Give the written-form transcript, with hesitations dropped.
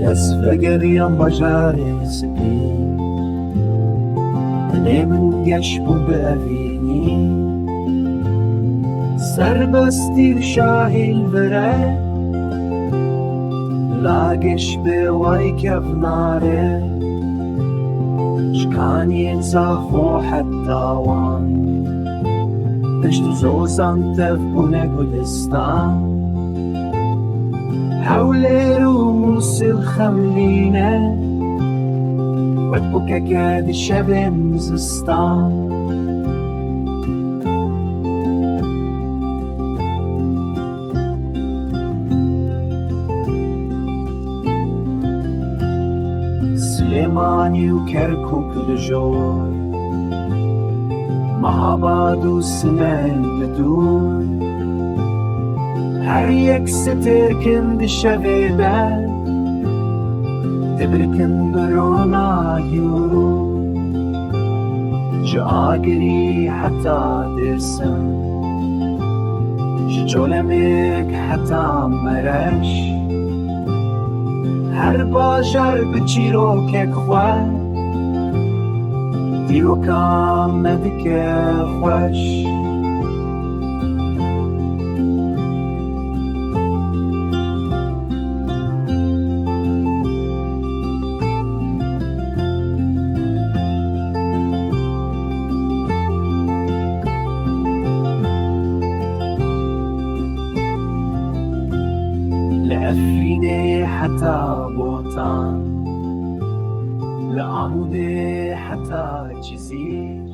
فقر يوم بجاري سبين من يشبو بأفيني سربستي شاهي البرد لاقش بوايك بناره شكان ينصافو حتى وان تشتو زوزان تفبونه قدستان حول رموس الخملينة وتبكى كاد الشب مزستان سليماني وكركوك الجور مع بعض وسنين بدون هريك ستركن بالشبيبة تبركن برونا يورو جاقري حتى درسن جولمك حتى مرش هر باجر بچیرو که خواه دیرو کام ندکه خوش لأفريني حتى بوطان لعمودي حتى جزير